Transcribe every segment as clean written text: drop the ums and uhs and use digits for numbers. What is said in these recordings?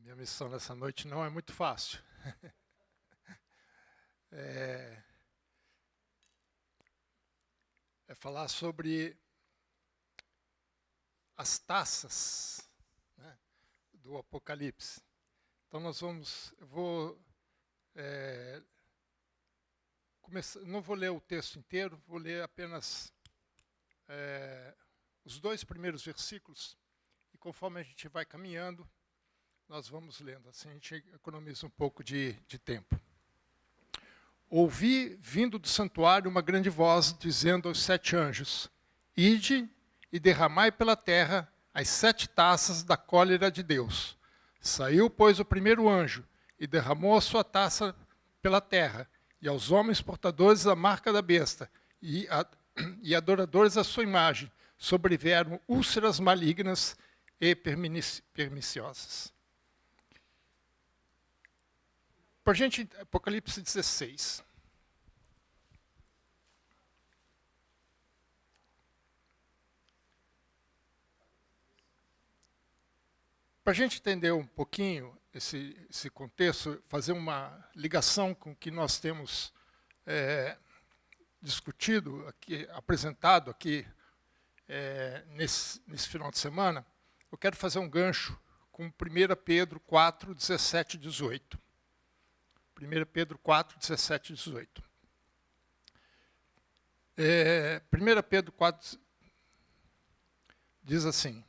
Minha missão nessa noite não é muito fácil. É falar sobre as taças, né, do Apocalipse. Então eu vou começar, não vou ler o texto inteiro, vou ler apenas os 2 primeiros versículos, e conforme a gente vai caminhando, nós vamos lendo, assim a gente economiza um pouco de tempo. Ouvi, vindo do santuário, uma grande voz, dizendo aos 7 anjos, ide e derramai pela terra as 7 taças da cólera de Deus. Saiu, pois, o primeiro anjo, e derramou a sua taça pela terra, e aos homens portadores da marca da besta, e adoradores da sua imagem, sobrevieram úlceras malignas e perniciosas. Para a gente, Apocalipse 16. Para a gente entender um pouquinho esse contexto, fazer uma ligação com o que nós temos discutido, aqui, apresentado aqui nesse final de semana, eu quero fazer um gancho com 1 Pedro 4, 17 e 18. 1 Pedro 4, 17 e 18. 1 Pedro 4 diz assim,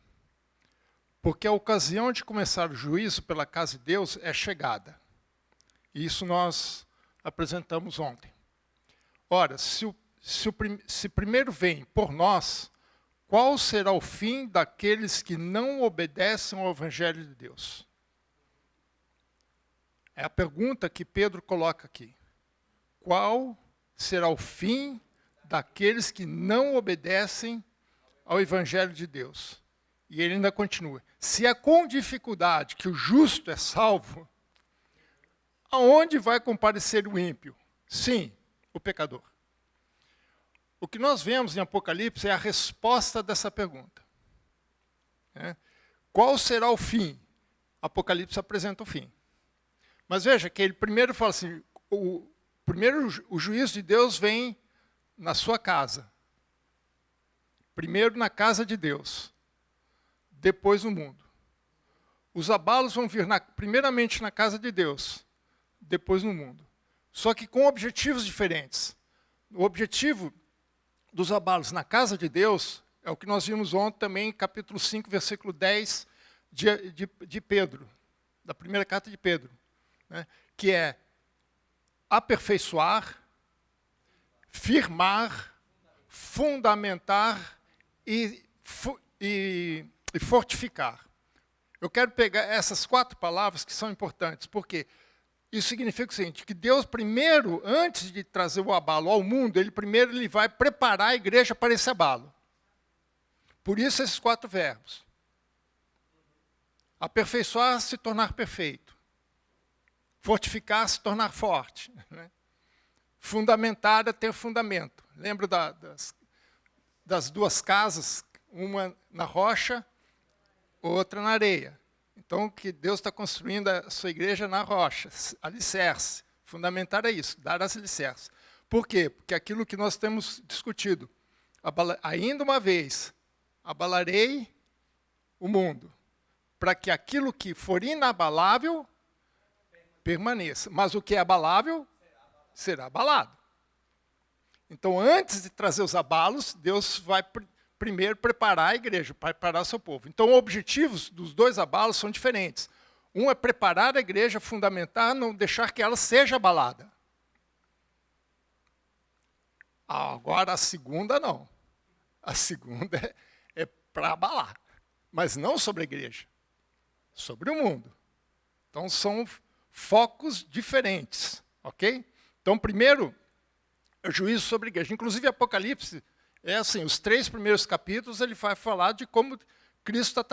porque a ocasião de começar o juízo pela casa de Deus é chegada. E isso nós apresentamos ontem. Ora, se primeiro vem por nós, qual será o fim daqueles que não obedecem ao Evangelho de Deus? É a pergunta que Pedro coloca aqui. Qual será o fim daqueles que não obedecem ao Evangelho de Deus? E ele ainda continua. Se é com dificuldade que o justo é salvo, aonde vai comparecer o ímpio? Sim, o pecador. O que nós vemos em Apocalipse é a resposta dessa pergunta. Qual será o fim? Apocalipse apresenta o fim. Mas veja que ele primeiro fala assim, o juízo de Deus vem na sua casa. Primeiro na casa de Deus, depois no mundo. Os abalos vão vir primeiramente na casa de Deus, depois no mundo. Só que com objetivos diferentes. O objetivo dos abalos na casa de Deus é o que nós vimos ontem também, capítulo 5, versículo 10 de Pedro, da primeira carta de Pedro. Né, que é aperfeiçoar, firmar, fundamentar e fortificar. Eu quero pegar essas 4 palavras que são importantes, porque isso significa o seguinte, que Deus primeiro, antes de trazer o abalo ao mundo, ele vai preparar a igreja para esse abalo. Por isso esses 4 verbos. Aperfeiçoar, se tornar perfeito. Fortificar, se tornar forte. Né? Fundamentar é ter fundamento. Lembra das 2 casas, uma na rocha, outra na areia. Então, que Deus está construindo a sua igreja na rocha, alicerce. Fundamentar é isso, dar as alicerces. Por quê? Porque aquilo que nós temos discutido, ainda uma vez, abalarei o mundo, para que aquilo que for inabalável permaneça. Mas o que é abalável será abalado. Então, antes de trazer os abalos, Deus vai primeiro preparar a igreja, preparar o seu povo. Então, os objetivos dos 2 abalos são diferentes. Um é preparar a igreja, fundamentar, não deixar que ela seja abalada. Agora, a segunda não. A segunda é para abalar. Mas não sobre a igreja. Sobre o mundo. Então, são focos diferentes, ok? Então, primeiro, é o juízo sobre a igreja. Inclusive, Apocalipse, assim, os 3 primeiros capítulos, ele vai falar de como Cristo está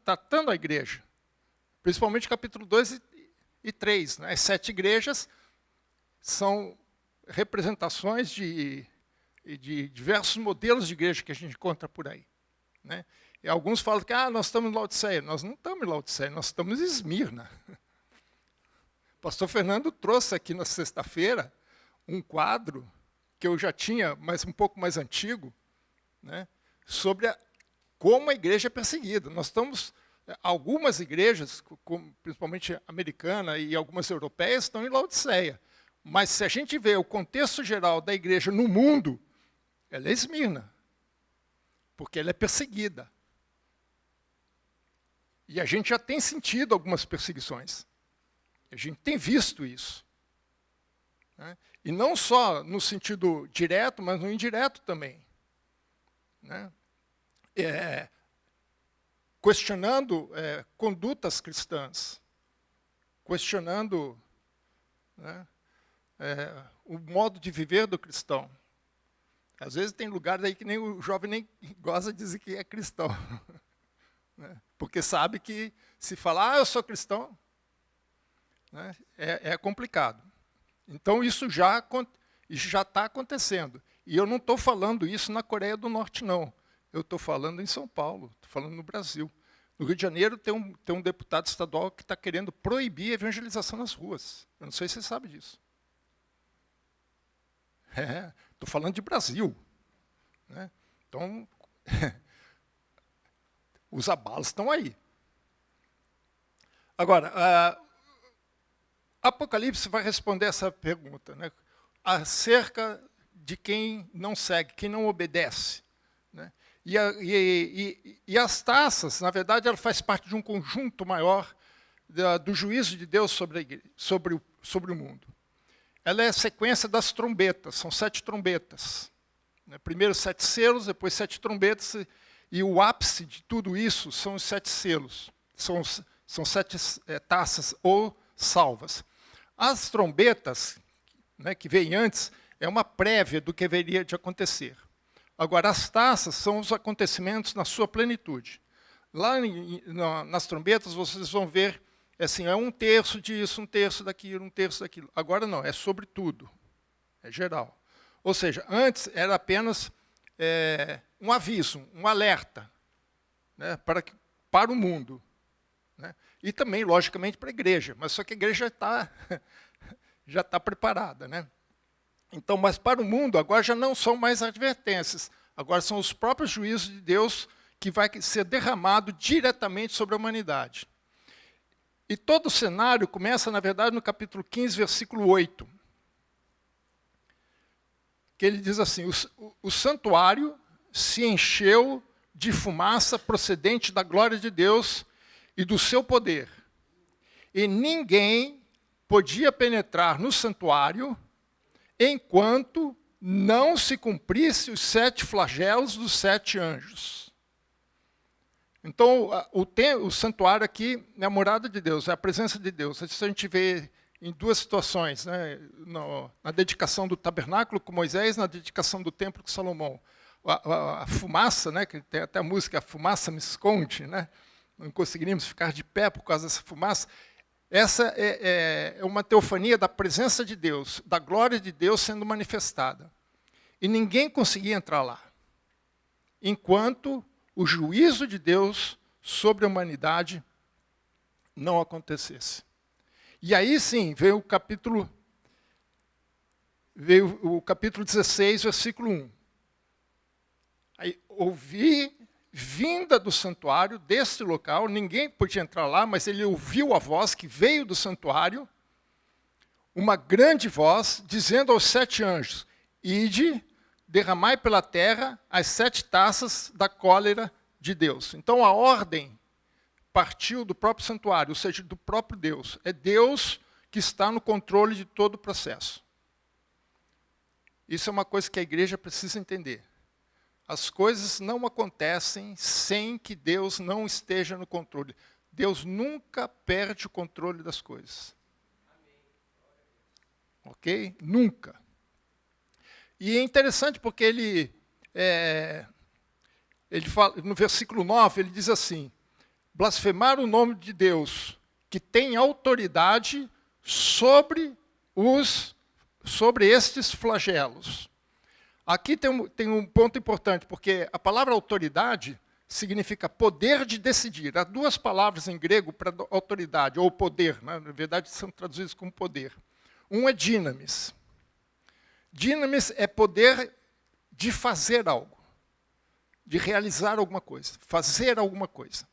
tratando a igreja. Principalmente capítulo 2 e 3. Né? As 7 igrejas são representações de diversos modelos de igreja que a gente encontra por aí. Né? E alguns falam que nós estamos em Laodiceia. Nós não estamos em Laodiceia, nós estamos em Esmirna. O pastor Fernando trouxe aqui na sexta-feira um quadro que eu já tinha, mas um pouco mais antigo, né, sobre como a igreja é perseguida. Nós estamos, algumas igrejas, principalmente americana e algumas europeias, estão em Laodiceia. Mas se a gente vê o contexto geral da igreja no mundo, ela é Esmirna, porque ela é perseguida. E a gente já tem sentido algumas perseguições. A gente tem visto isso. Né? E não só no sentido direto, mas no indireto também. Né? Questionando condutas cristãs, questionando, né, o modo de viver do cristão. Às vezes tem lugares aí que nem o jovem nem gosta de dizer que é cristão. Né? Porque sabe que se falar, eu sou cristão, né, é complicado. Então isso já está acontecendo. E eu não estou falando isso na Coreia do Norte, não. Eu estou falando em São Paulo, estou falando no Brasil. No Rio de Janeiro tem um deputado estadual que está querendo proibir a evangelização nas ruas. Eu não sei se você sabe disso. Estou falando de Brasil. Né? Então, os abalos estão aí. Agora, Apocalipse vai responder essa pergunta, né, acerca de quem não segue, quem não obedece. Né? E as taças, na verdade, ela faz parte de um conjunto maior do juízo de Deus sobre o mundo. Ela é a sequência das trombetas, são 7 trombetas. Né? Primeiro 7 selos, depois 7 trombetas, e o ápice de tudo isso são os 7 selos. São 7 taças ou salvas. As trombetas, né, que vêm antes, é uma prévia do que haveria de acontecer. Agora, as taças são os acontecimentos na sua plenitude. Lá nas trombetas, vocês vão ver, assim, é 1/3 disso, 1/3 daquilo, 1/3 daquilo. Agora não, é sobre tudo, é geral. Ou seja, antes era apenas um aviso, um alerta, né, para o mundo. Né? E também, logicamente, para a igreja, mas só que a igreja já está preparada. Né? Então, mas para o mundo, agora já não são mais advertências, agora são os próprios juízos de Deus que vai ser derramado diretamente sobre a humanidade. E todo o cenário começa, na verdade, no capítulo 15, versículo 8, que ele diz assim, o santuário se encheu de fumaça procedente da glória de Deus e do seu poder. E ninguém podia penetrar no santuário enquanto não se cumprisse os 7 flagelos dos 7 anjos. Então, o santuário aqui é a morada de Deus, é a presença de Deus. Isso a gente vê em 2 situações, né? Na dedicação do tabernáculo com Moisés, na dedicação do templo com Salomão. A fumaça, né? Que tem até a música, a fumaça me esconde, né? Não conseguiríamos ficar de pé por causa dessa fumaça. Essa é uma teofania da presença de Deus, da glória de Deus sendo manifestada. E ninguém conseguia entrar lá, enquanto o juízo de Deus sobre a humanidade não acontecesse. E aí sim, veio o capítulo 16, versículo 1. Aí, ouvi vinda do santuário, desse local, ninguém podia entrar lá, mas ele ouviu a voz que veio do santuário, uma grande voz, dizendo aos 7 anjos, ide, derramai pela terra as 7 taças da cólera de Deus. Então a ordem partiu do próprio santuário, ou seja, do próprio Deus. É Deus que está no controle de todo o processo. Isso é uma coisa que a igreja precisa entender. As coisas não acontecem sem que Deus não esteja no controle. Deus nunca perde o controle das coisas. Ok? Nunca. E é interessante porque ele fala, no versículo 9, ele diz assim, blasfemar o nome de Deus, que tem autoridade sobre estes flagelos. Aqui tem um ponto importante, porque a palavra autoridade significa poder de decidir. Há duas palavras em grego para autoridade, ou poder, né? Na verdade são traduzidos como poder. Um é dynamis. Dynamis é poder de fazer algo, de realizar alguma coisa, fazer alguma coisa.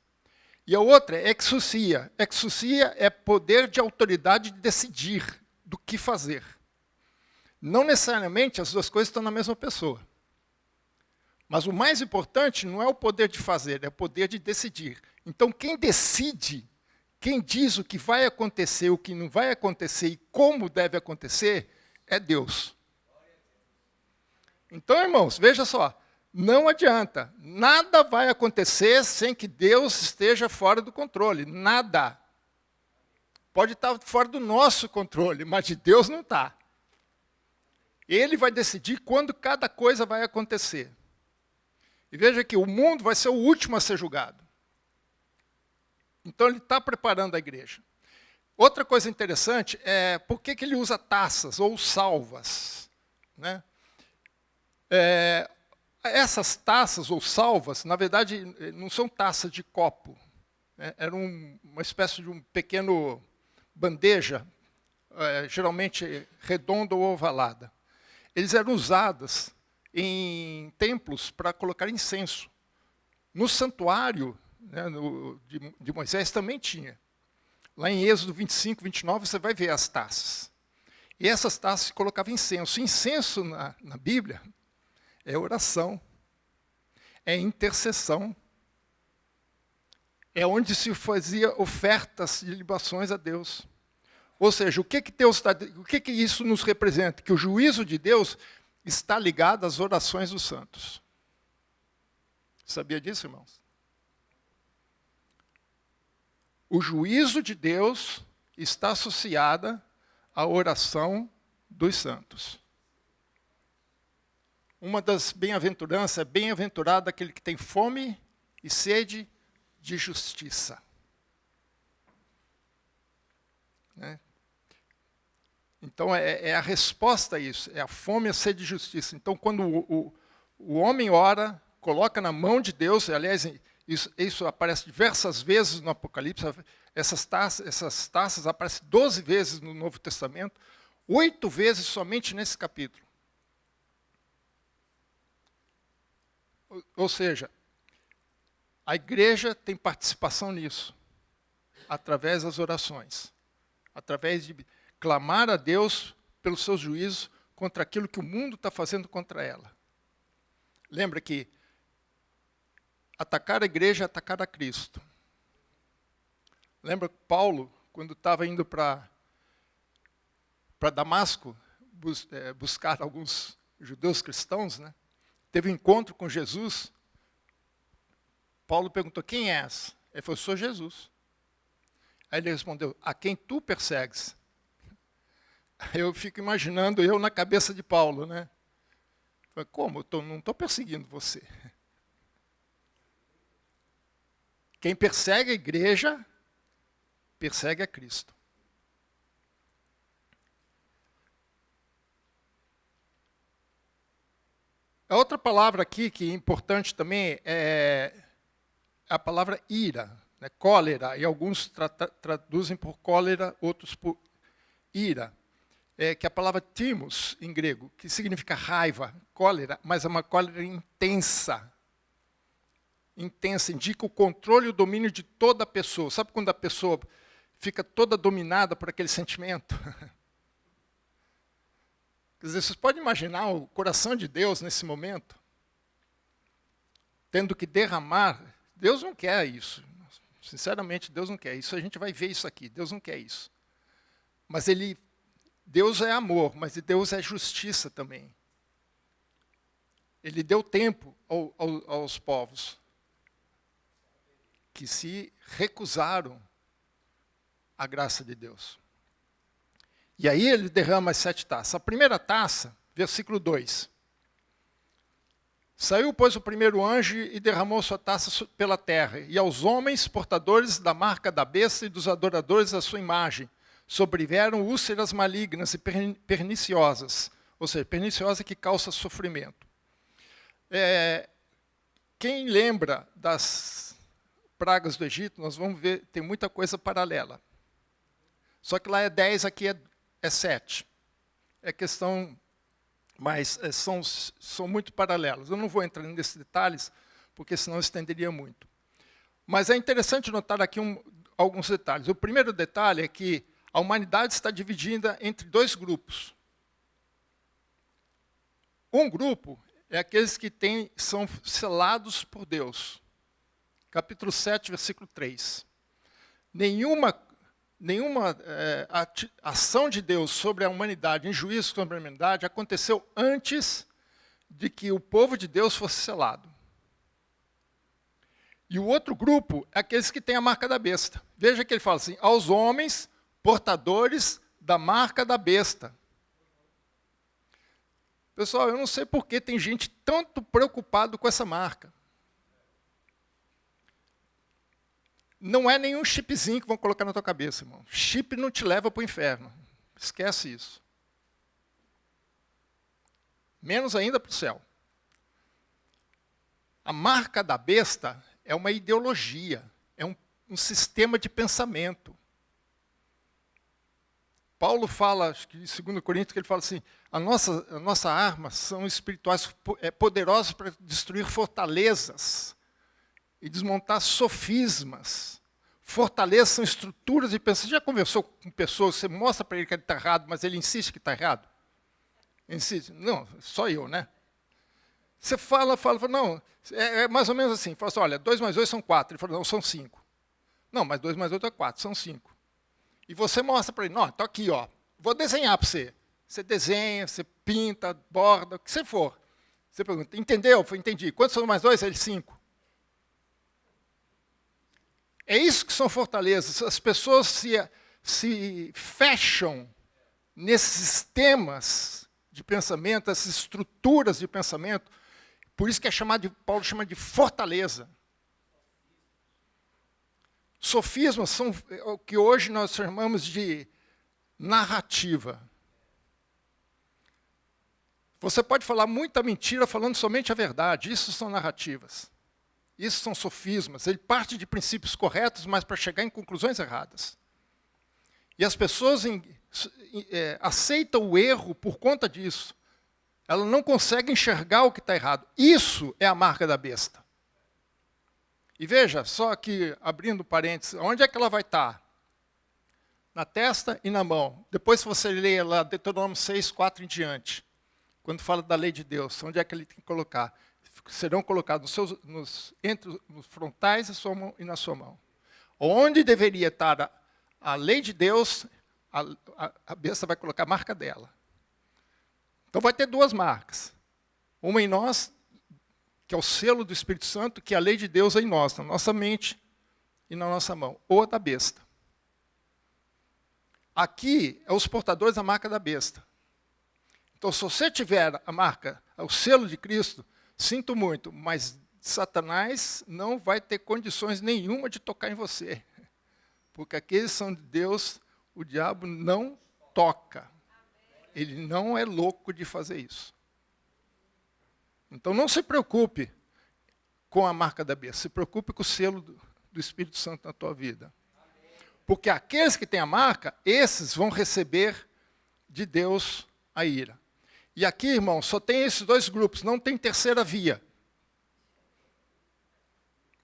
E a outra é exousia. Exousia é poder de autoridade de decidir do que fazer. Não necessariamente as duas coisas estão na mesma pessoa. Mas o mais importante não é o poder de fazer, é o poder de decidir. Então, quem decide, quem diz o que vai acontecer, o que não vai acontecer e como deve acontecer, é Deus. Então, irmãos, veja só, não adianta, nada vai acontecer sem que Deus esteja fora do controle, nada. Pode estar fora do nosso controle, mas de Deus não está. Ele vai decidir quando cada coisa vai acontecer. E veja que o mundo vai ser o último a ser julgado. Então ele está preparando a igreja. Outra coisa interessante é por que ele usa taças ou salvas, né? Essas taças ou salvas, na verdade, não são taças de copo. Né? Era uma espécie de um pequeno bandeja, geralmente redonda ou ovalada. Eles eram usados em templos para colocar incenso. No santuário, né, de Moisés também tinha. Lá em Êxodo 25, 29, você vai ver as taças. E essas taças se colocavam incenso. Incenso na Bíblia é oração, é intercessão, é onde se fazia ofertas de libações a Deus. Ou seja, o que isso nos representa? Que o juízo de Deus está ligado às orações dos santos. Sabia disso, irmãos? O juízo de Deus está associado à oração dos santos. Uma das bem-aventuranças é bem-aventurado aquele que tem fome e sede de justiça. Né? Então, é a resposta a isso, é a fome e a sede de justiça. Então, quando o homem ora, coloca na mão de Deus, aliás, isso aparece diversas vezes no Apocalipse, essas taças aparecem 12 vezes no Novo Testamento, 8 vezes somente nesse capítulo. Ou seja, a igreja tem participação nisso, através das orações, através de clamar a Deus pelos seus juízos contra aquilo que o mundo está fazendo contra ela. Lembra que atacar a igreja é atacar a Cristo. Lembra que Paulo, quando estava indo para Damasco, buscar alguns judeus cristãos, né? Teve um encontro com Jesus. Paulo perguntou, quem és? Ele falou, sou Jesus. Aí ele respondeu, a quem tu persegues? Eu fico imaginando eu na cabeça de Paulo, né? Falei, como? Eu não estou perseguindo você. Quem persegue a igreja, persegue a Cristo. A outra palavra aqui que é importante também é a palavra ira, né? Cólera, e alguns traduzem por cólera, outros por ira. Que é a palavra timos, em grego, que significa raiva, cólera, mas é uma cólera intensa. Intensa, indica o controle e o domínio de toda a pessoa. Sabe quando a pessoa fica toda dominada por aquele sentimento? Quer dizer, vocês podem imaginar o coração de Deus nesse momento? Tendo que derramar. Deus não quer isso. Sinceramente, Deus não quer isso. A gente vai ver isso aqui. Deus não quer isso. Mas Deus é amor, mas Deus é justiça também. Ele deu tempo aos povos que se recusaram à graça de Deus. E aí ele derrama as 7 taças. A primeira taça, versículo 2. Saiu, pois, o primeiro anjo e derramou sua taça pela terra, e aos homens portadores da marca da besta e dos adoradores da sua imagem sobrevieram úlceras malignas e perniciosas, ou seja, perniciosa que causa sofrimento. quem lembra das pragas do Egito, nós vamos ver, tem muita coisa paralela. Só que lá é 10, aqui é 7. É questão, mas são muito paralelas. Eu não vou entrar nesses detalhes, porque senão estenderia muito. Mas é interessante notar aqui alguns detalhes. O primeiro detalhe é que a humanidade está dividida entre dois grupos. Um grupo é aqueles que são selados por Deus. Capítulo 7, versículo 3. Nenhuma ação de Deus sobre a humanidade, em juízo sobre a humanidade, aconteceu antes de que o povo de Deus fosse selado. E o outro grupo é aqueles que têm a marca da besta. Veja que ele fala assim, aos homens portadores da marca da besta. Pessoal, eu não sei por que tem gente tanto preocupado com essa marca. Não é nenhum chipzinho que vão colocar na tua cabeça, irmão. Chip não te leva para o inferno. Esquece isso. Menos ainda para o céu. A marca da besta é uma ideologia, é um sistema de pensamento. Paulo fala, acho que em 2 Coríntios, que ele fala assim, a nossa arma são espirituais, poderosas para destruir fortalezas e desmontar sofismas. Fortalezas são estruturas de pensamento. Você já conversou com pessoas, você mostra para ele que ele está errado, mas ele insiste que está errado? Insiste. Não, só eu, né? Você fala, não, é mais ou menos assim, fala assim, olha, 2 mais 2 são 4. Ele fala, não, são 5. Não, mas 2 mais 8 é 4, são 5. E você mostra para ele, não, está aqui, ó, vou desenhar para você. Você desenha, você pinta, borda, o que você for. Você pergunta, entendeu? Eu entendi. Quantos são mais 2? Ele, 5. É isso que são fortalezas. As pessoas se fecham nesses sistemas de pensamento, essas estruturas de pensamento. Por isso que Paulo chama de fortaleza. Sofismas são o que hoje nós chamamos de narrativa. Você pode falar muita mentira falando somente a verdade. Isso são narrativas. Isso são sofismas. Ele parte de princípios corretos, mas para chegar em conclusões erradas. E as pessoas aceitam o erro por conta disso. Ela não consegue enxergar o que está errado. Isso é a marca da besta. E veja, só aqui, abrindo parênteses, onde é que ela vai estar? Na testa e na mão. Depois, se você ler lá, Deuteronômio 6, 4 em diante, quando fala da lei de Deus, onde é que ele tem que colocar? Serão colocados entre os frontais da sua mão e na sua mão. Onde deveria estar a lei de Deus, a besta vai colocar a marca dela. Então vai ter 2 marcas. Uma em nós, que é o selo do Espírito Santo, que é a lei de Deus em nós, na nossa mente e na nossa mão. Ou a da besta. Aqui é os portadores da marca da besta. Então, se você tiver a marca, o selo de Cristo, sinto muito, mas Satanás não vai ter condições nenhuma de tocar em você. Porque aqueles são de Deus, o diabo não toca. Ele não é louco de fazer isso. Então não se preocupe com a marca da besta, se preocupe com o selo do Espírito Santo na tua vida. Porque aqueles que têm a marca, esses vão receber de Deus a ira. E aqui, irmão, só tem esses 2 grupos, não tem terceira via.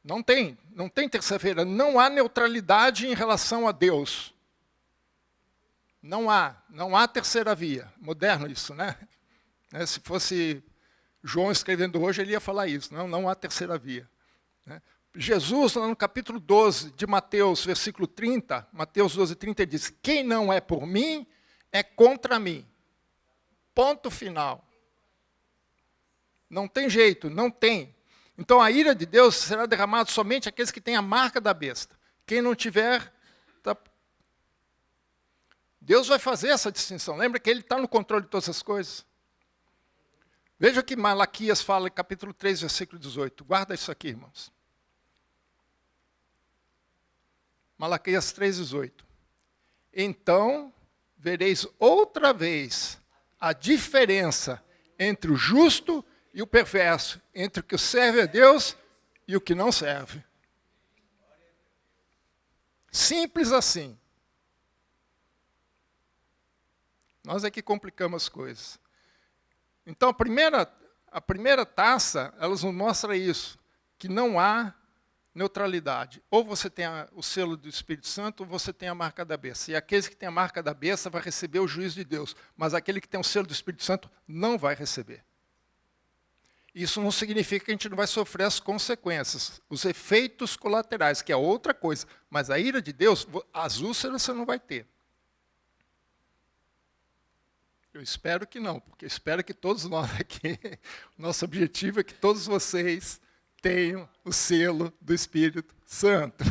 Não tem terceira via, não há neutralidade em relação a Deus. Não há terceira via. Moderno isso, né? Se fosse João escrevendo hoje, ele ia falar isso. Não há terceira via. Jesus, no capítulo 12 de Mateus, versículo 30, Mateus 12, 30, ele diz, quem não é por mim, é contra mim. Ponto final. Não tem jeito, não tem. Então a ira de Deus será derramada somente àqueles que têm a marca da besta. Quem não tiver, tá... Deus vai fazer essa distinção. Lembra que Ele está no controle de todas as coisas? Veja o que Malaquias fala em capítulo 3, versículo 18. Guarda isso aqui, irmãos. Malaquias 3, 18. Então vereis outra vez a diferença entre o justo e o perverso, entre o que serve a Deus e o que não serve. Simples assim. Nós é que complicamos as coisas. Então, a primeira taça, ela nos mostra isso, que não há neutralidade. Ou você tem o selo do Espírito Santo, ou você tem a marca da besta. E aqueles que têm a marca da besta vai receber o juízo de Deus, mas aquele que tem o selo do Espírito Santo não vai receber. Isso não significa que a gente não vai sofrer as consequências, os efeitos colaterais, que é outra coisa. Mas a ira de Deus, as úlceras você não vai ter. Eu espero que não, porque eu espero que todos nós aqui, nosso objetivo é que todos vocês tenham o selo do Espírito Santo.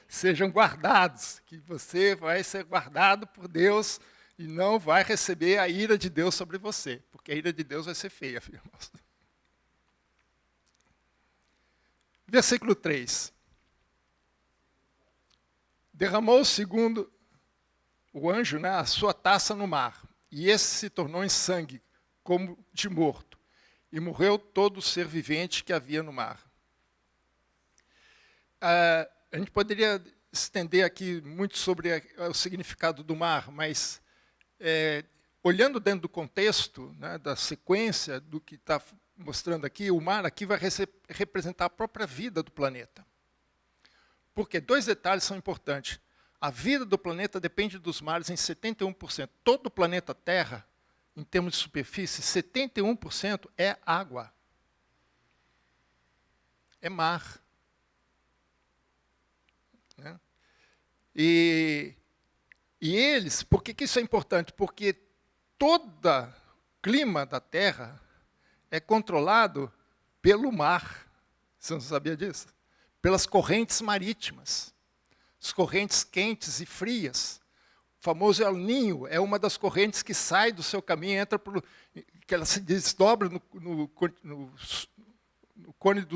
Sejam guardados, que você vai ser guardado por Deus e não vai receber a ira de Deus sobre você, porque a ira de Deus vai ser feia, irmãos. Versículo 3. Derramou segundo o anjo, né, a sua taça no mar, e esse se tornou em sangue, como de morto, e morreu todo o ser vivente que havia no mar. A gente poderia estender aqui muito sobre o significado do mar, mas olhando dentro do contexto, né, da sequência do que está mostrando aqui, o mar aqui vai representar a própria vida do planeta. Porque dois detalhes são importantes. A vida do planeta depende dos mares em 71%. Todo o planeta Terra, em termos de superfície, 71% é água. É mar. Né? E eles, por que isso é importante? Porque todo o clima da Terra é controlado pelo mar. Você não sabia disso? Pelas correntes marítimas. As correntes quentes e frias. O famoso El Niño é uma das correntes que sai do seu caminho, entra que ela se desdobra no cone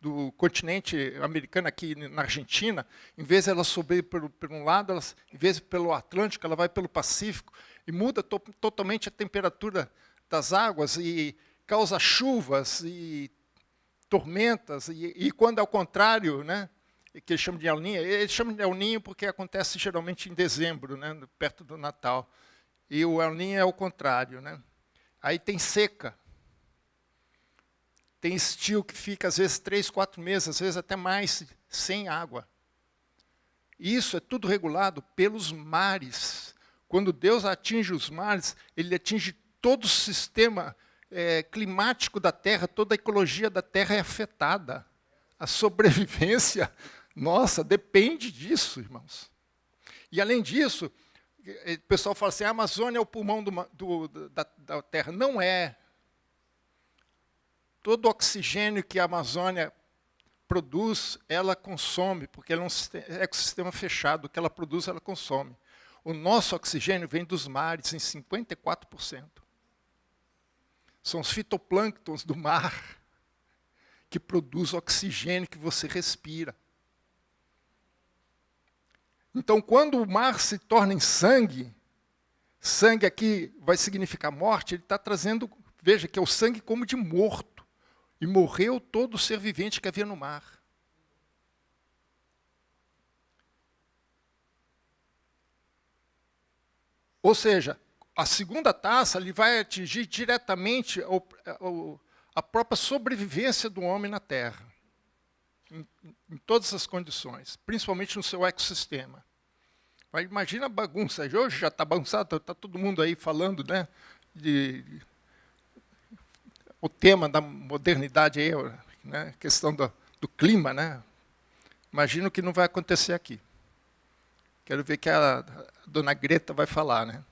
do continente americano, aqui na Argentina. Em vez de ela subir por um lado, em vez de pelo Atlântico, ela vai pelo Pacífico e muda totalmente a temperatura das águas e causa chuvas e tormentas. E quando é o contrário, né, que eles chamam de El Niño, eles chamam de El Niño porque acontece geralmente em dezembro, né, perto do Natal. E o El Niño é o contrário. Né? Aí tem seca. Tem estio que fica, às vezes, 3, 4 meses, às vezes até mais, sem água. Isso é tudo regulado pelos mares. Quando Deus atinge os mares, Ele atinge todo o sistema climático da Terra, toda a ecologia da Terra é afetada. A sobrevivência, nossa, depende disso, irmãos. E, além disso, o pessoal fala assim, a Amazônia é o pulmão da Terra. Não é. Todo o oxigênio que a Amazônia produz, ela consome, porque ela é um ecossistema fechado, o que ela produz, ela consome. O nosso oxigênio vem dos mares em 54%. São os fitoplânctons do mar que produzem o oxigênio que você respira. Então, quando o mar se torna em sangue, sangue aqui vai significar morte, ele está trazendo, veja, que é o sangue como de morto. E morreu todo o ser vivente que havia no mar. Ou seja, a segunda taça ele vai atingir diretamente a própria sobrevivência do homem na Terra. Em todas as condições, principalmente no seu ecossistema. Mas imagina a bagunça. Hoje já está bagunçado, está todo mundo aí falando, né, o tema da modernidade aí, né, a questão do clima, né? Imagino que não vai acontecer aqui. Quero ver que a dona Greta vai falar, né?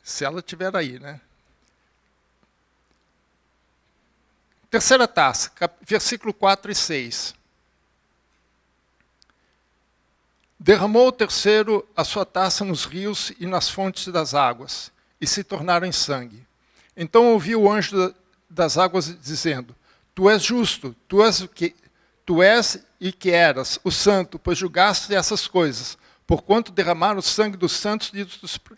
Se ela estiver aí, né? Terceira taça, versículo 4 e 6. Derramou o terceiro a sua taça nos rios e nas fontes das águas, e se tornaram em sangue. Então ouvi o anjo das águas dizendo, tu és justo, tu és e que eras o santo, pois julgaste essas coisas, porquanto derramaram o sangue dos santos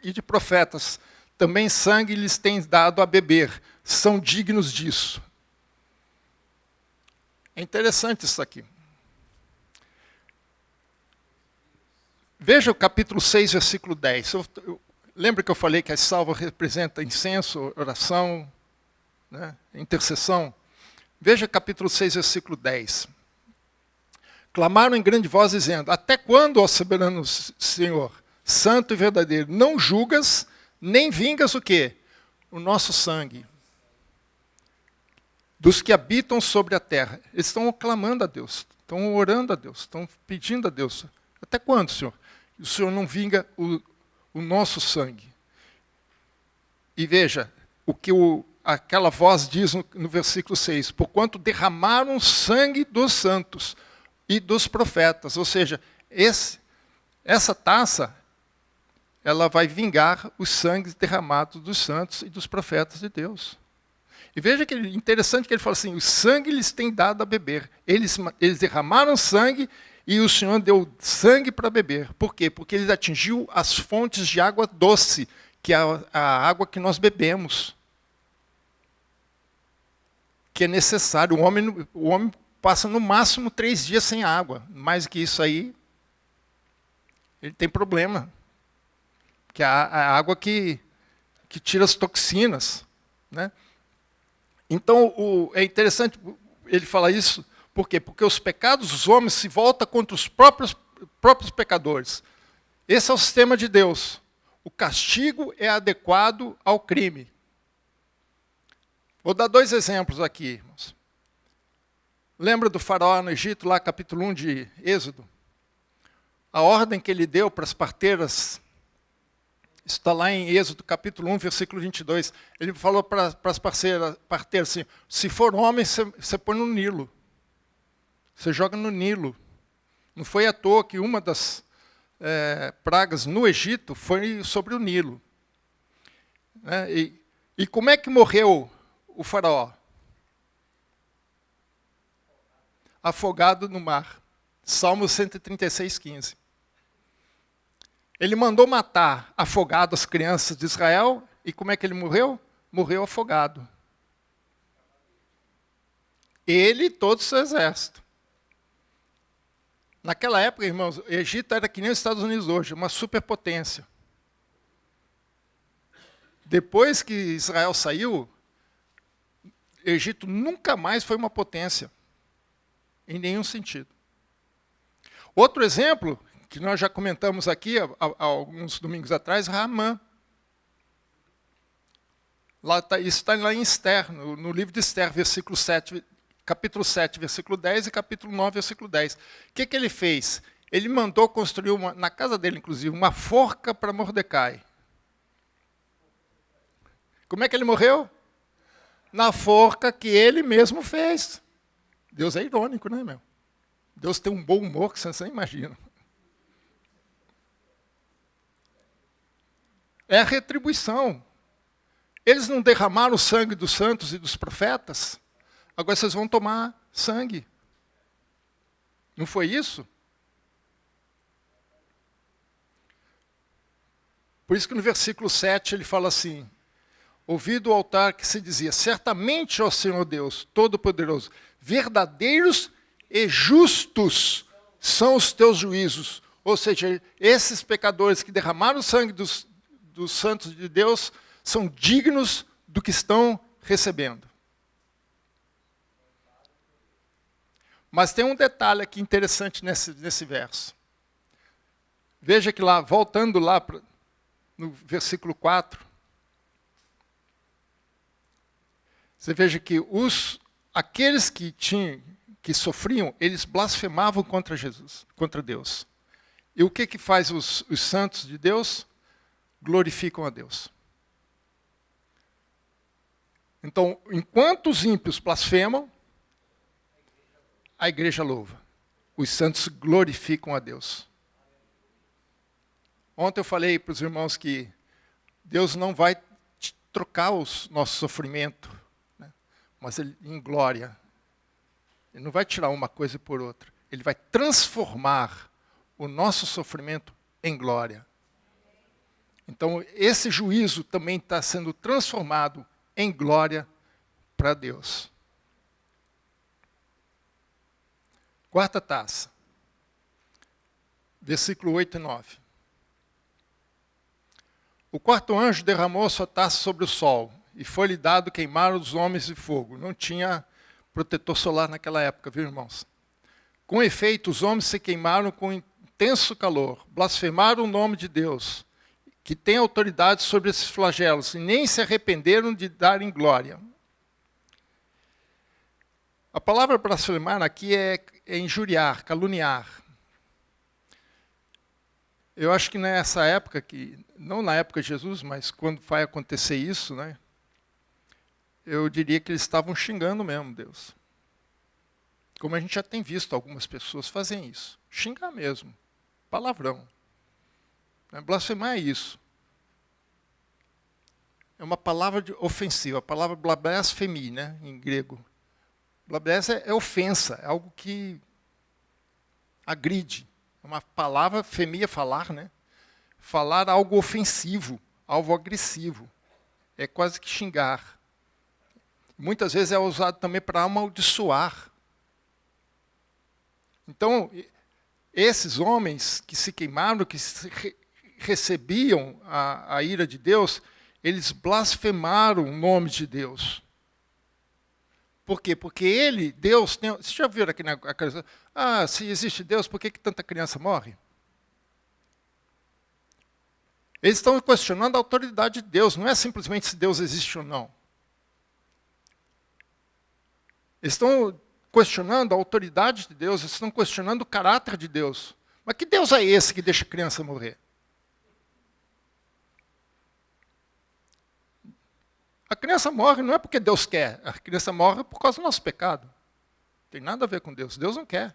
e de profetas, também sangue lhes tens dado a beber, são dignos disso. É interessante isso aqui. Veja o capítulo 6, versículo 10. Lembra que eu falei que a salva representa incenso, oração, né, intercessão? Veja capítulo 6, versículo 10. Clamaram em grande voz, dizendo: até quando, ó soberano Senhor, santo e verdadeiro, não julgas, nem vingas o quê? O nosso sangue. Dos que habitam sobre a terra. Eles estão clamando a Deus, estão orando a Deus, estão pedindo a Deus. Até quando, Senhor? O Senhor não vinga o nosso sangue. E veja, o que aquela voz diz no versículo 6. Porquanto derramaram sangue dos santos e dos profetas. Ou seja, essa taça, ela vai vingar os sangues derramados dos santos e dos profetas de Deus. E veja que interessante que ele fala assim, o sangue lhes tem dado a beber. Eles derramaram sangue e o Senhor deu sangue para beber. Por quê? Porque ele atingiu as fontes de água doce, que é a água que nós bebemos. Que é necessário. O homem passa no máximo 3 dias sem água. Mais que isso aí, ele tem problema. Que é a água que tira as toxinas, né? Então, é interessante ele falar isso, por quê? Porque os pecados dos homens se voltam contra os próprios pecadores. Esse é o sistema de Deus. O castigo é adequado ao crime. Vou dar 2 exemplos aqui, irmãos. Lembra do faraó no Egito, lá capítulo 1 de Êxodo? A ordem que ele deu para as parteiras está lá em Êxodo, capítulo 1, versículo 22. Ele falou para as parteiras assim, se for homem, você põe no Nilo. Você joga no Nilo. Não foi à toa que uma das pragas no Egito foi sobre o Nilo. Né? E como é que morreu o faraó? Afogado no mar. Salmo 136, 15. Ele mandou matar afogado as crianças de Israel, e como é que ele morreu? Morreu afogado. Ele e todo o seu exército. Naquela época, irmãos, o Egito era que nem os Estados Unidos hoje, uma superpotência. Depois que Israel saiu, o Egito nunca mais foi uma potência, em nenhum sentido. Outro exemplo, que nós já comentamos aqui há alguns domingos atrás, Ramã. Isso está lá em Esther, no livro de Esther, capítulo 7, versículo 10 e capítulo 9, versículo 10. O que ele fez? Ele mandou construir, na casa dele inclusive, uma forca para Mordecai. Como é que ele morreu? Na forca que ele mesmo fez. Deus é irônico, né, meu? Deus tem um bom humor que você nem imagina. É a retribuição. Eles não derramaram o sangue dos santos e dos profetas? Agora vocês vão tomar sangue. Não foi isso? Por isso que no versículo 7 ele fala assim, ouvi do altar que se dizia, certamente, ó Senhor Deus, Todo-Poderoso, verdadeiros e justos são os teus juízos. Ou seja, esses pecadores que derramaram o sangue dos santos de Deus são dignos do que estão recebendo. Mas tem um detalhe aqui interessante nesse verso. Veja que lá, voltando lá no versículo 4, você veja que aqueles que sofriam, eles blasfemavam contra Jesus, contra Deus. E o que faz os santos de Deus? Glorificam a Deus. Então, enquanto os ímpios blasfemam, a igreja louva. Os santos glorificam a Deus. Ontem eu falei para os irmãos que Deus não vai trocar o nosso sofrimento, né? Mas ele, em glória. Ele não vai tirar uma coisa por outra. Ele vai transformar o nosso sofrimento em glória. Então, esse juízo também está sendo transformado em glória para Deus. Quarta taça. Versículo 8 e 9. O quarto anjo derramou sua taça sobre o sol, e foi-lhe dado queimar os homens de fogo. Não tinha protetor solar naquela época, viu, irmãos? Com efeito, os homens se queimaram com intenso calor, blasfemaram o nome de Deus, que tem autoridade sobre esses flagelos, e nem se arrependeram de darem glória. A palavra blasfemar aqui é injuriar, caluniar. Eu acho que nessa época, não na época de Jesus, mas quando vai acontecer isso, né, eu diria que eles estavam xingando mesmo Deus. Como a gente já tem visto algumas pessoas fazem isso. Xingar mesmo. Palavrão. Blasfemar é isso. É uma palavra ofensiva. A palavra blasfemi, né, em grego. Blabés é ofensa, é algo que agride. É uma palavra, femia, falar, né? Falar algo ofensivo, algo agressivo. É quase que xingar. Muitas vezes é usado também para amaldiçoar. Então, esses homens que se queimaram, que recebiam a ira de Deus, eles blasfemaram o nome de Deus. Por quê? Porque Deus, vocês já viram aqui na criança, se existe Deus, por que tanta criança morre? Eles estão questionando a autoridade de Deus, não é simplesmente se Deus existe ou não. Eles estão questionando a autoridade de Deus, eles estão questionando o caráter de Deus. Mas que Deus é esse que deixa a criança morrer? A criança morre não é porque Deus quer, a criança morre por causa do nosso pecado. Não tem nada a ver com Deus, Deus não quer.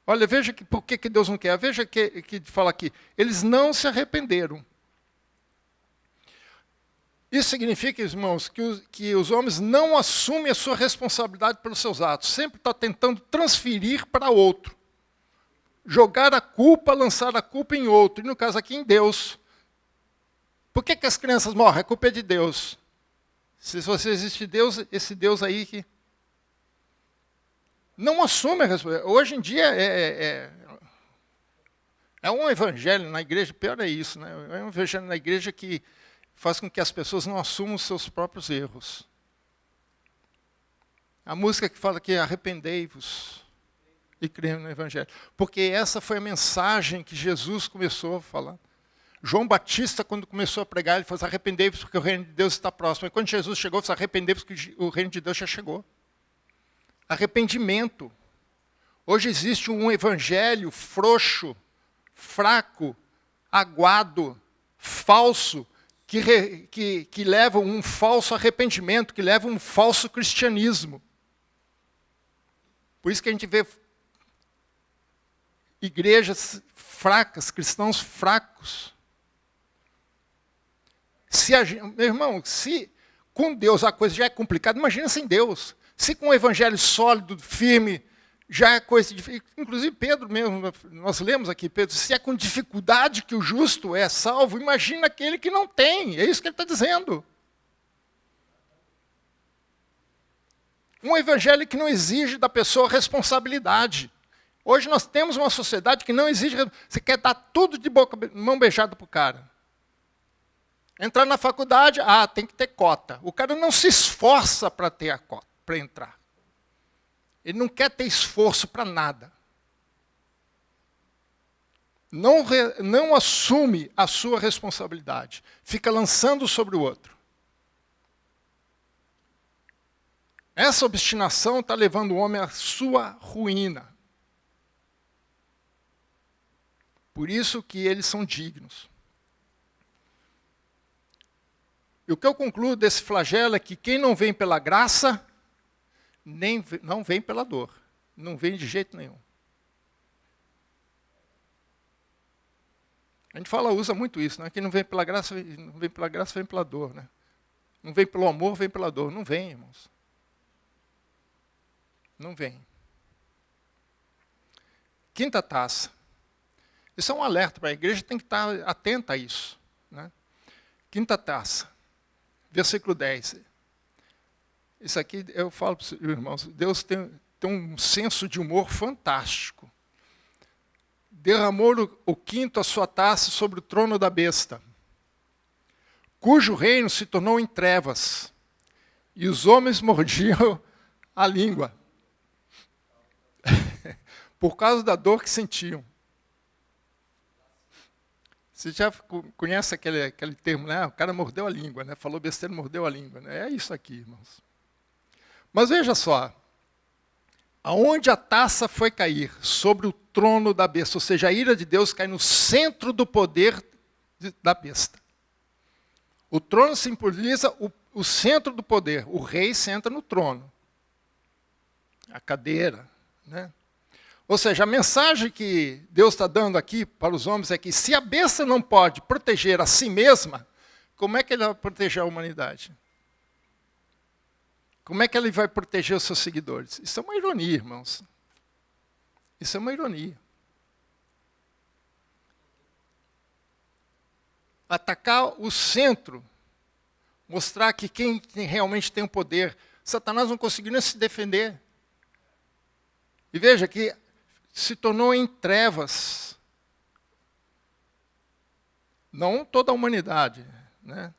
Olha, veja por que Deus não quer. Veja que fala aqui, eles não se arrependeram. Isso significa, irmãos, que os homens não assumem a sua responsabilidade pelos seus atos. Sempre está tentando transferir para outro. Jogar a culpa, lançar a culpa em outro. E no caso aqui, em Deus. Por que as crianças morrem? A culpa é de Deus. Se você existe Deus, esse Deus aí que não assume a responsabilidade. Hoje em dia é um evangelho na igreja, pior é isso, né? É um evangelho na igreja que faz com que as pessoas não assumam os seus próprios erros. A música que fala que arrependei-vos e creia no evangelho. Porque essa foi a mensagem que Jesus começou a falar. João Batista, quando começou a pregar, ele falou, arrependei-vos porque o reino de Deus está próximo. E quando Jesus chegou, ele falou, arrependei-vos porque o reino de Deus já chegou. Arrependimento. Hoje existe um evangelho frouxo, fraco, aguado, falso, que leva um falso arrependimento, que leva um falso cristianismo. Por isso que a gente vê igrejas fracas, cristãos fracos. Meu irmão, se com Deus a coisa já é complicada, imagina sem Deus. Se com um evangelho sólido, firme, já é coisa difícil. Inclusive Pedro mesmo, nós lemos aqui, Pedro, se é com dificuldade que o justo é salvo, imagina aquele que não tem. É isso que ele está dizendo. Um evangelho que não exige da pessoa responsabilidade. Hoje nós temos uma sociedade que não exige, você quer dar tudo de mão beijada para o cara. Entrar na faculdade, tem que ter cota. O cara não se esforça para ter a cota, para entrar. Ele não quer ter esforço para nada. Não assume a sua responsabilidade. Fica lançando sobre o outro. Essa obstinação está levando o homem à sua ruína. Por isso que eles são dignos. E o que eu concluo desse flagelo é que quem não vem pela graça, não vem pela dor. Não vem de jeito nenhum. A gente usa muito isso, né? Quem não vem pela graça, vem pela dor, né? Não vem pelo amor, vem pela dor. Não vem, irmãos. Não vem. Quinta taça. Isso é um alerta para a igreja, tem que estar atenta a isso, né? Quinta taça. Versículo 10. Isso aqui, eu falo para os irmãos, Deus tem tem um senso de humor fantástico. Derramou o quinto a sua taça sobre o trono da besta, cujo reino se tornou em trevas, e os homens mordiam a língua, por causa da dor que sentiam. Você já conhece aquele termo, né? O cara mordeu a língua, né? Falou besteira, mordeu a língua. Né? É isso aqui, irmãos. Mas veja só, aonde a taça foi cair? Sobre o trono da besta, ou seja, a ira de Deus cai no centro do poder da besta. O trono simboliza o centro do poder, o rei senta no trono, a cadeira, né? Ou seja, a mensagem que Deus está dando aqui para os homens é que se a besta não pode proteger a si mesma, como é que ele vai proteger a humanidade? Como é que ele vai proteger os seus seguidores? Isso é uma ironia, irmãos. Isso é uma ironia. Atacar o centro, mostrar que quem realmente tem o poder, Satanás não conseguiu nem se defender. E veja que se tornou em trevas. Não toda a humanidade, né?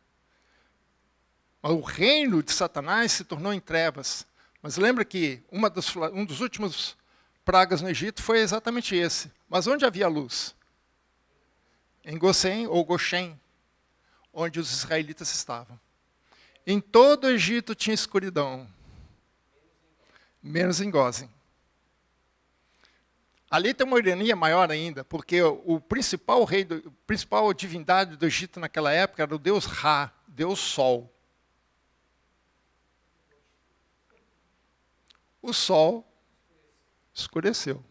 Mas o reino de Satanás se tornou em trevas. Mas lembra que um dos últimos pragas no Egito foi exatamente esse. Mas onde havia luz? Em Gosém ou Goshen, onde os israelitas estavam. Em todo o Egito tinha escuridão, menos em Gozem. Ali tem uma ironia maior ainda, porque o principal principal divindade do Egito naquela época era o deus Ra, Deus Sol. O sol escureceu.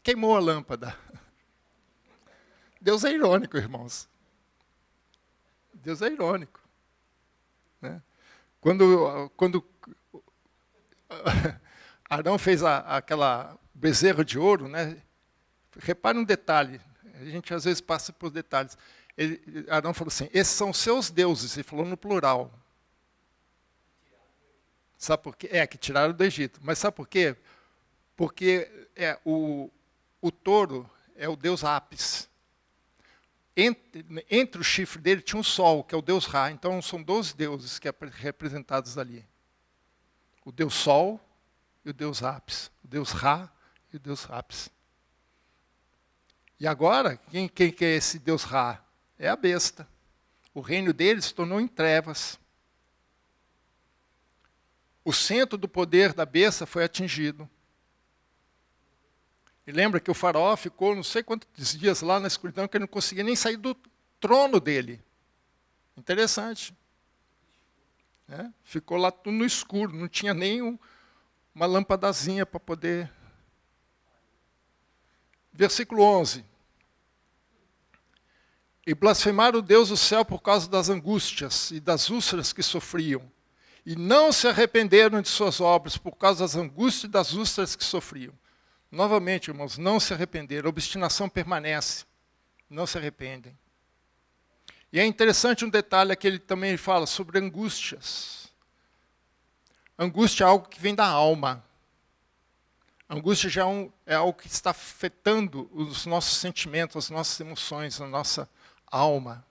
Queimou a lâmpada. Deus é irônico, irmãos. Deus é irônico. Né? Quando Arão fez aquela bezerro de ouro, né? Repare um detalhe, a gente às vezes passa por detalhes. Arão falou assim, esses são seus deuses, ele falou no plural. Sabe por quê? Que tiraram do Egito. Mas sabe por quê? Porque o touro é o deus Apis. Entre o chifre dele tinha um sol, que é o deus Ra. Então são 12 deuses que representados ali. O deus Sol e o deus Apis. O deus Ra e o deus Apis. E agora, quem que é esse deus Ra? É a besta. O reino dele se tornou em trevas. O centro do poder da besta foi atingido. E lembra que o faraó ficou não sei quantos dias lá na escuridão, que ele não conseguia nem sair do trono dele. Interessante. Ficou lá tudo no escuro, não tinha nem uma lampadazinha para poder... Versículo 11. E blasfemaram o Deus do céu por causa das angústias e das úlceras que sofriam. E não se arrependeram de suas obras por causa das angústias e das úlceras que sofriam. Novamente, irmãos, não se arrependeram. A obstinação permanece. Não se arrependem. E é interessante um detalhe que ele também fala sobre angústias. Angústia é algo que vem da alma. Angústia já é algo que está afetando os nossos sentimentos, as nossas emoções, a nossa alma.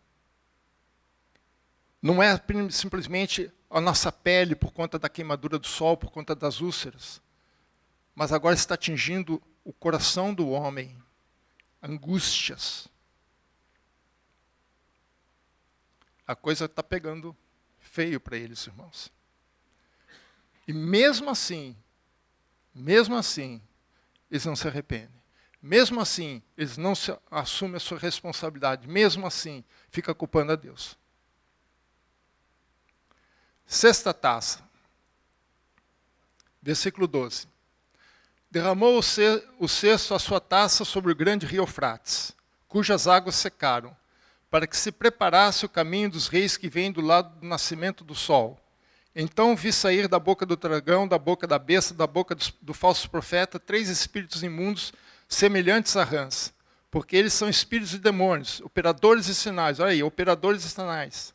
Não é simplesmente a nossa pele por conta da queimadura do sol, por conta das úlceras. Mas agora está atingindo o coração do homem. Angústias. A coisa está pegando feio para eles, irmãos. E mesmo assim, eles não se arrependem. Mesmo assim, eles não assumem a sua responsabilidade. Mesmo assim, fica culpando a Deus. Sexta taça. Versículo 12. Derramou o cesto a sua taça sobre o grande rio Eufrates, cujas águas secaram, para que se preparasse o caminho dos reis que vêm do lado do nascimento do sol. Então vi sair da boca do dragão, da boca da besta, da boca do falso profeta, 3 espíritos imundos, semelhantes a rãs, porque eles são espíritos de demônios, operadores de sinais. Olha aí, operadores de sinais.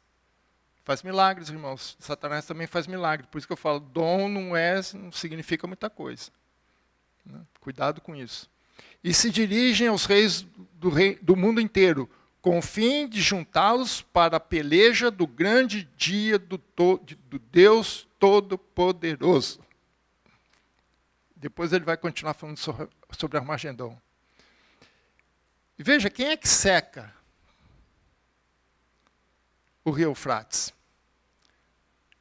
Faz milagres, irmãos. Satanás também faz milagres. Por isso que eu falo, dom não significa muita coisa. Né? Cuidado com isso. E se dirigem aos reis do mundo inteiro, com o fim de juntá-los para a peleja do grande dia do Deus Todo-Poderoso. Depois ele vai continuar falando sobre Armagedon. E veja, quem é que seca o rio Eufrates?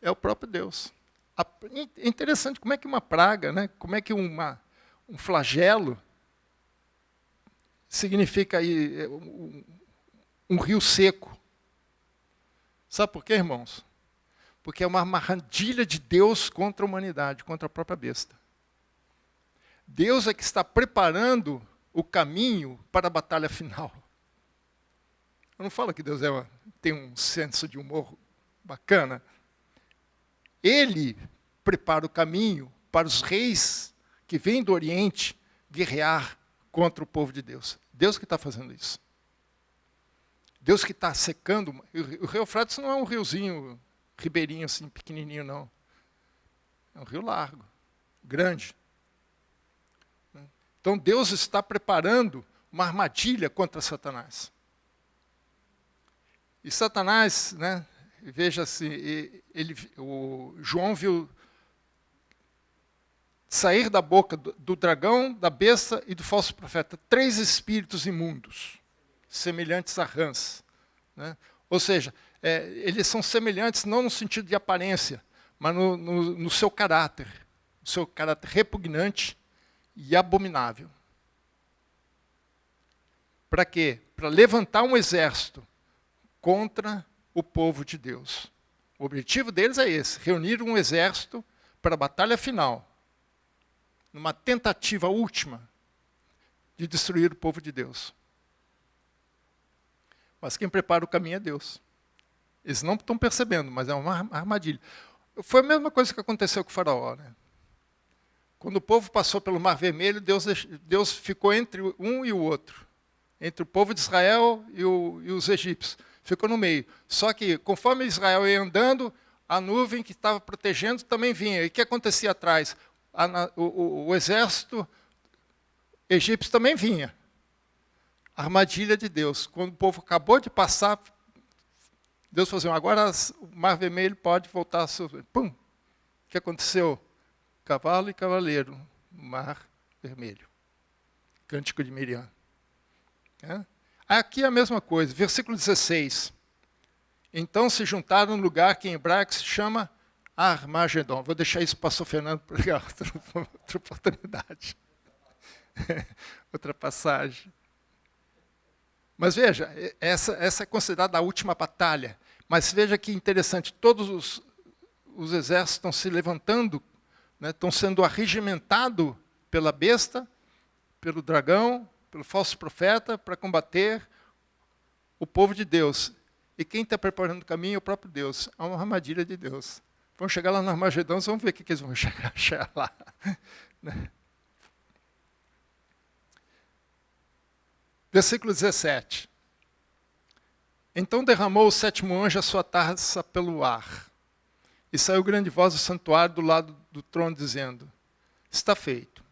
É o próprio Deus. É interessante como é que uma praga, né? Como é que um flagelo significa aí um rio seco. Sabe por quê, irmãos? Porque é uma armadilha de Deus contra a humanidade, contra a própria besta. Deus é que está preparando o caminho para a batalha final. Eu não falo que Deus tem um senso de humor bacana. Ele prepara o caminho para os reis que vêm do Oriente guerrear contra o povo de Deus. Deus que está fazendo isso. Deus que está secando. O rio Eufrates não é um riozinho, ribeirinho assim, pequenininho, não. É um rio largo, grande. Então Deus está preparando uma armadilha contra Satanás. E Satanás, né, veja assim, o João viu sair da boca do dragão, da besta e do falso profeta 3 espíritos imundos, semelhantes a rãs. Né? Ou seja, eles são semelhantes não no sentido de aparência, mas no seu caráter repugnante e abominável. Para quê? Para levantar um exército contra o povo de Deus. O objetivo deles é esse, reunir um exército para a batalha final, numa tentativa última de destruir o povo de Deus. Mas quem prepara o caminho é Deus. Eles não estão percebendo, mas é uma armadilha. Foi a mesma coisa que aconteceu com o faraó. Né? Quando o povo passou pelo Mar Vermelho, Deus ficou entre um e o outro. Entre o povo de Israel e os egípcios. Ficou no meio. Só que, conforme Israel ia andando, a nuvem que estava protegendo também vinha. E o que acontecia atrás? O exército egípcio também vinha. Armadilha de Deus. Quando o povo acabou de passar, Deus falou assim, agora o Mar Vermelho pode voltar a subir. Pum! O que aconteceu? Cavalo e cavaleiro, Mar Vermelho. Cântico de Miriam. Aqui é a mesma coisa, versículo 16. Então se juntaram no lugar que em hebraico se chama Armagedon. Vou deixar isso para o pastor Fernando pregar outra oportunidade. Outra passagem. Mas veja, essa é considerada a última batalha. Mas veja que interessante, todos os exércitos estão se levantando, né, estão sendo arregimentados pela besta, pelo dragão, pelo falso profeta, para combater o povo de Deus. E quem está preparando o caminho é o próprio Deus. É uma armadilha de Deus. Vão chegar lá no Armagedão, vamos ver o que eles vão chegar lá. Versículo 17. Então derramou o 7º anjo a sua taça pelo ar. E saiu grande voz do santuário do lado do trono, dizendo, está feito.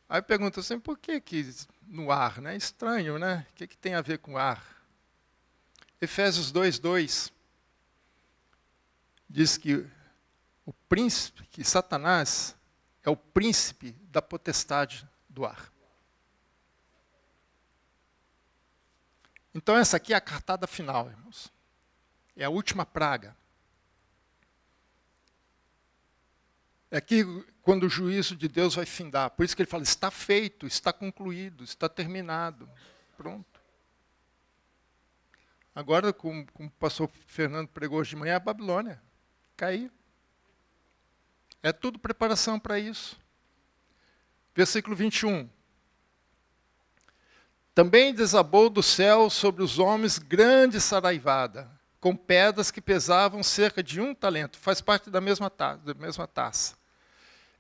Aí pergunta assim, por que no ar? Né? Estranho, né? O que tem a ver com ar? Efésios 2:2 diz que o príncipe, que Satanás é o príncipe da potestade do ar. Então essa aqui é a cartada final, irmãos. É a última praga. É aqui quando o juízo de Deus vai findar. Por isso que ele fala, está feito, está concluído, está terminado. Pronto. Agora, como o pastor Fernando pregou hoje de manhã, a Babilônia caiu. É tudo preparação para isso. Versículo 21. Também desabou do céu sobre os homens grande saraivada, com pedras que pesavam cerca de 1 talento. Faz parte da mesma taça.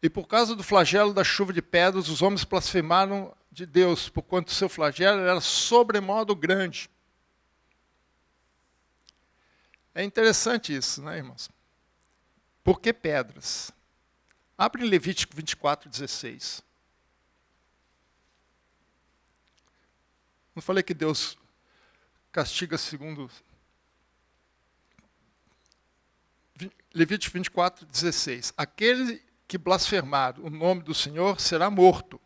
E por causa do flagelo da chuva de pedras, os homens blasfemaram de Deus, porquanto o seu flagelo era sobremodo grande. É interessante isso, né, irmãos? Por que pedras? Abre em Levítico 24:16. Não falei que Deus castiga segundo... Levítico 24:16. Aquele que blasfemar o nome do Senhor será morto.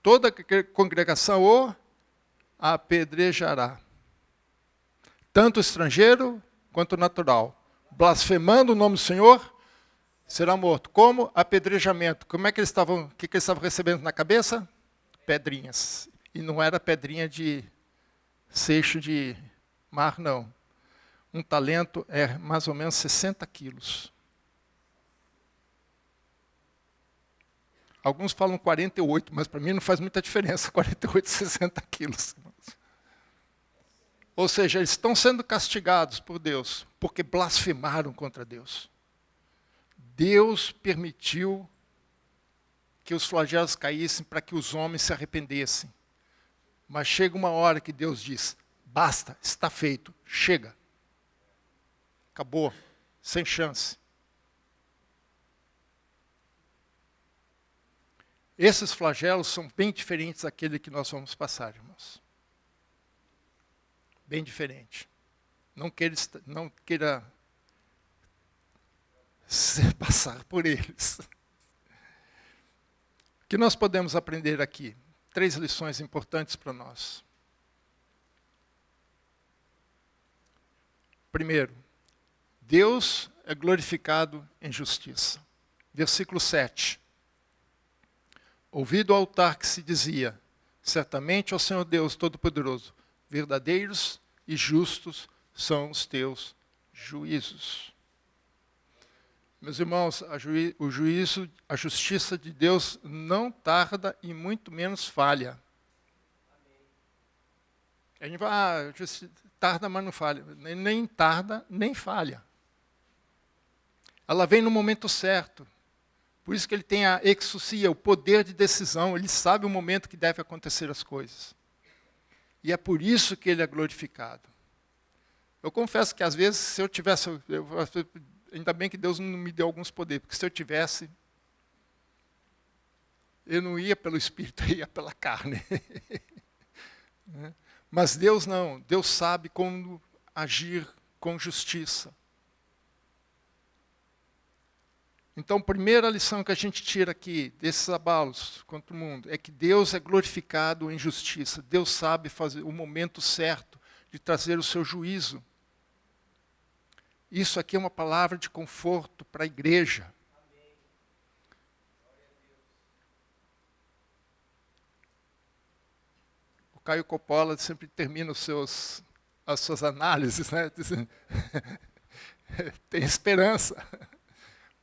Toda a congregação o apedrejará. Tanto estrangeiro quanto natural. Blasfemando o nome do Senhor, será morto. Como apedrejamento. Como é que eles estavam, o que eles estavam recebendo na cabeça? Pedrinhas. E não era pedrinha de seixo de mar, não. Um talento é mais ou menos 60 quilos. Alguns falam 48, mas para mim não faz muita diferença, 48 e 60 quilos. Ou seja, eles estão sendo castigados por Deus, porque blasfemaram contra Deus. Deus permitiu que os flagelos caíssem para que os homens se arrependessem. Mas chega uma hora que Deus diz, basta, está feito, chega. Acabou, sem chance. Esses flagelos são bem diferentes daquele que nós vamos passar, irmãos. Bem diferente. Não queira passar por eles. O que nós podemos aprender aqui? 3 lições importantes para nós. Primeiro, Deus é glorificado em justiça. Versículo 7. Ouvi do altar que se dizia, certamente, ó Senhor Deus Todo-Poderoso, verdadeiros e justos são os teus juízos. Meus irmãos, o juízo, a justiça de Deus não tarda e muito menos falha. A gente vai, tarda, mas não falha. Nem tarda, nem falha. Ela vem no momento certo. Por isso que ele tem a exousia, o poder de decisão. Ele sabe o momento que deve acontecer as coisas. E é por isso que ele é glorificado. Eu confesso que às vezes, se eu tivesse... ainda bem que Deus não me deu alguns poderes, porque se eu tivesse, eu não ia pelo Espírito, eu ia pela carne. Mas Deus não. Deus sabe como agir com justiça. Então, a primeira lição que a gente tira aqui, desses abalos contra o mundo, é que Deus é glorificado em justiça. Deus sabe fazer o momento certo de trazer o seu juízo. Isso aqui é uma palavra de conforto para a igreja. O Caio Coppola sempre termina as suas análises, né, dizendo, tem esperança.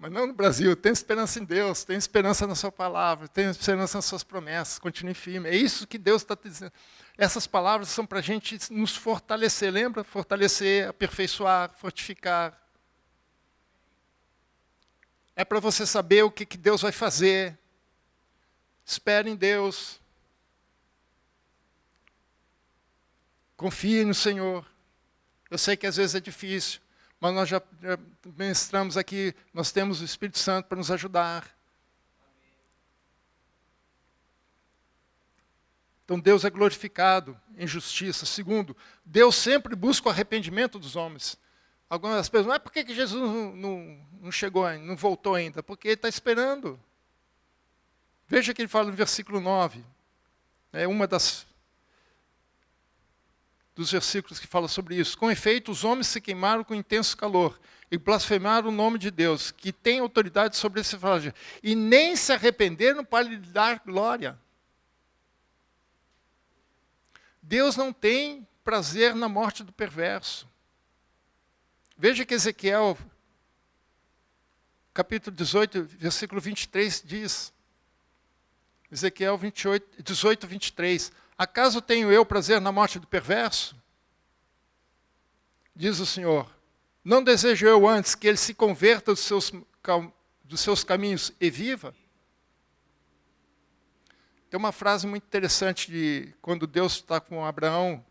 Mas não no Brasil, tem esperança em Deus, tem esperança na sua palavra, tem esperança nas suas promessas, continue firme. É isso que Deus está dizendo. Essas palavras são para a gente nos fortalecer, lembra? Fortalecer, aperfeiçoar, fortificar. É para você saber o que Deus vai fazer. Espere em Deus. Confie no Senhor. Eu sei que às vezes é difícil. Mas nós já ministramos aqui, nós temos o Espírito Santo para nos ajudar. Então Deus é glorificado em justiça. Segundo, Deus sempre busca o arrependimento dos homens. Algumas pessoas, mas por que Jesus não chegou ainda, não voltou ainda? Porque ele está esperando. Veja que ele fala no versículo 9. É uma dos versículos que fala sobre isso. Com efeito, os homens se queimaram com intenso calor e blasfemaram o nome de Deus, que tem autoridade sobre esse flagelo, e nem se arrependeram para lhe dar glória. Deus não tem prazer na morte do perverso. Veja que Ezequiel, capítulo 18, versículo 23, diz, Ezequiel 18, 23, acaso tenho eu prazer na morte do perverso? Diz o Senhor, não desejo eu antes que ele se converta dos seus caminhos e viva? Tem uma frase muito interessante de quando Deus está com Abraão,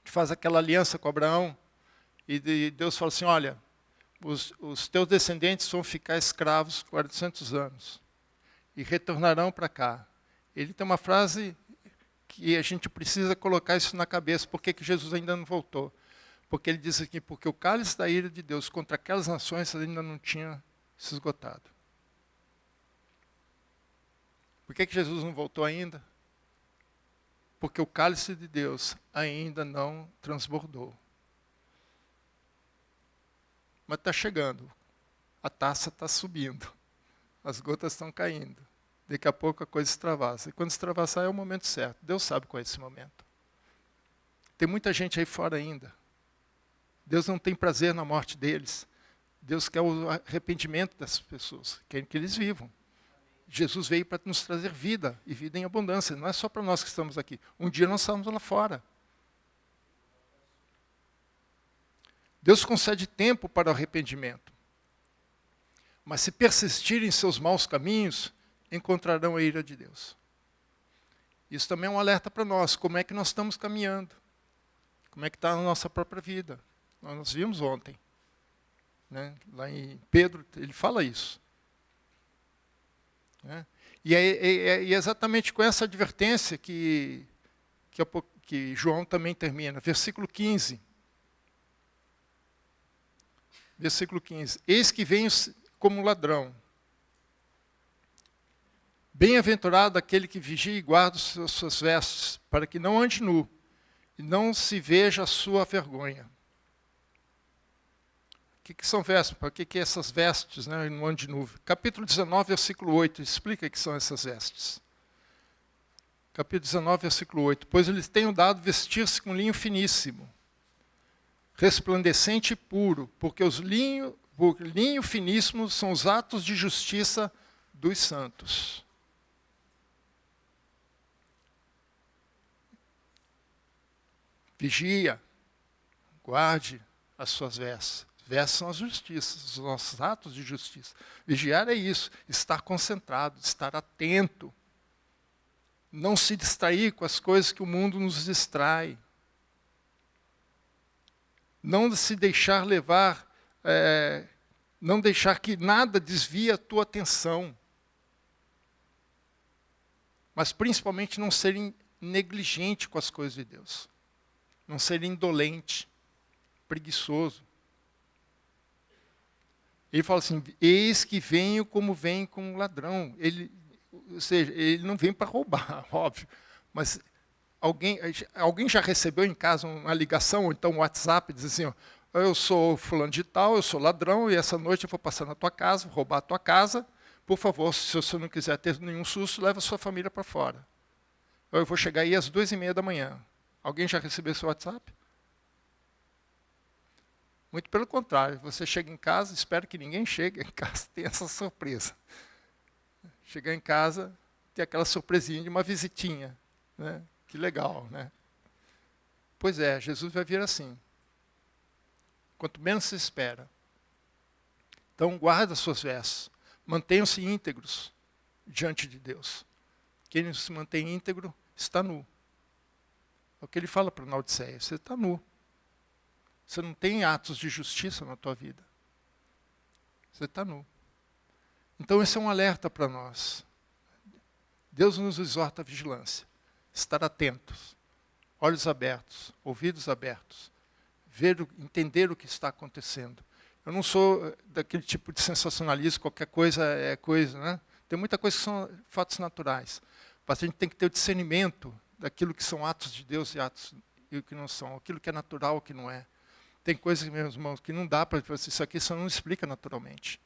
que faz aquela aliança com Abraão, E Deus fala assim, olha, os teus descendentes vão ficar escravos 400 anos e retornarão para cá. Ele tem uma frase que a gente precisa colocar isso na cabeça. Por que Jesus ainda não voltou? Porque ele diz aqui, porque o cálice da ira de Deus contra aquelas nações ainda não tinha se esgotado. Por que Jesus não voltou ainda? Porque o cálice de Deus ainda não transbordou. Mas está chegando. A taça está subindo. As gotas estão caindo. Daqui a pouco a coisa extravasa. E quando extravasar é o momento certo. Deus sabe qual é esse momento. Tem muita gente aí fora ainda. Deus não tem prazer na morte deles. Deus quer o arrependimento dessas pessoas. Quer que eles vivam. Jesus veio para nos trazer vida, e vida em abundância. Não é só para nós que estamos aqui. Um dia nós estamos lá fora. Deus concede tempo para o arrependimento. Mas se persistirem em seus maus caminhos, encontrarão a ira de Deus. Isso também é um alerta para nós. Como é que nós estamos caminhando? Como é que está a nossa própria vida? Nós vimos ontem. Né? Lá em Pedro, ele fala isso. Né? E é exatamente com essa advertência que João também termina. Versículo 15. Versículo 15. Eis que venho como ladrão. Bem-aventurado aquele que vigia e guarda as suas vestes, para que não ande nu, e não se veja a sua vergonha. O que são vestes? Para que essas vestes, né, no ande nu? Capítulo 19, versículo 8, explica o que são essas vestes. Capítulo 19, versículo 8. Pois eles tenho dado vestir-se com linho finíssimo, resplandecente e puro, porque o linho finíssimo são os atos de justiça dos santos. Vigia, guarde as suas vestes. Vestes são as justiças, os nossos atos de justiça. Vigiar é isso, estar concentrado, estar atento. Não se distrair com as coisas que o mundo nos distrai. Não se deixar levar, não deixar que nada desvie a tua atenção. Mas principalmente não ser negligente com as coisas de Deus. Não ser indolente, preguiçoso. Ele fala assim, eis que venho como vem com um ladrão. Ou seja, ele não vem para roubar, óbvio. Mas alguém já recebeu em casa uma ligação, ou então um WhatsApp, diz assim, ó, eu sou fulano de tal, eu sou ladrão, e essa noite eu vou passar na tua casa, vou roubar a tua casa. Por favor, se você não quiser ter nenhum susto, leva a sua família para fora. Eu vou chegar aí às 2h30 da manhã. Alguém já recebeu esse WhatsApp? Muito pelo contrário, você chega em casa, espero que ninguém chegue em casa, tem essa surpresa. Chegar em casa, tem aquela surpresinha de uma visitinha. Né? Que legal, né? Pois é, Jesus vai vir assim. Quanto menos se espera. Então, guarda as suas vestes. Mantenham-se íntegros diante de Deus. Quem não se mantém íntegro está nu. É o que ele fala para a Laodiceia. Você está nu. Você não tem atos de justiça na tua vida. Você está nu. Então esse é um alerta para nós. Deus nos exorta à vigilância. Estar atentos. Olhos abertos. Ouvidos abertos. Entender o que está acontecendo. Eu não sou daquele tipo de sensacionalismo, qualquer coisa é coisa, né? Tem muita coisa que são fatos naturais. Mas a gente tem que ter o discernimento daquilo que são atos de Deus e o que não são. Aquilo que é natural e o que não é. Tem coisas, meus irmãos, que não dá para isso aqui, só não explica naturalmente.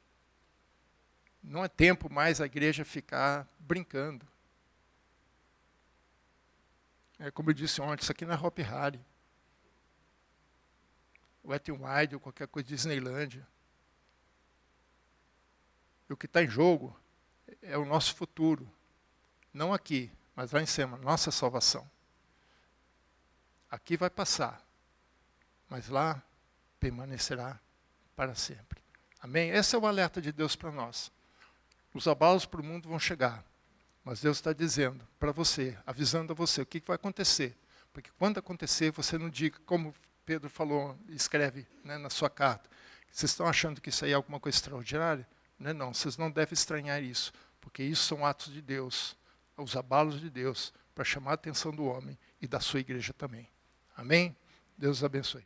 Não é tempo mais a igreja ficar brincando. É como eu disse ontem, isso aqui não é Hopi Hari. Wet n Wild ou qualquer coisa de Disneylândia. E o que está em jogo é o nosso futuro. Não aqui, mas lá em cima, nossa salvação. Aqui vai passar, mas lá permanecerá para sempre. Amém? Esse é o alerta de Deus para nós. Os abalos para o mundo vão chegar, mas Deus está dizendo para você, avisando a você o que vai acontecer. Porque quando acontecer, você não diga como Pedro falou, escreve, né, na sua carta. Vocês estão achando que isso aí é alguma coisa extraordinária? Não, vocês não devem estranhar isso, porque isso são atos de Deus, os abalos de Deus, para chamar a atenção do homem e da sua igreja também. Amém? Deus os abençoe.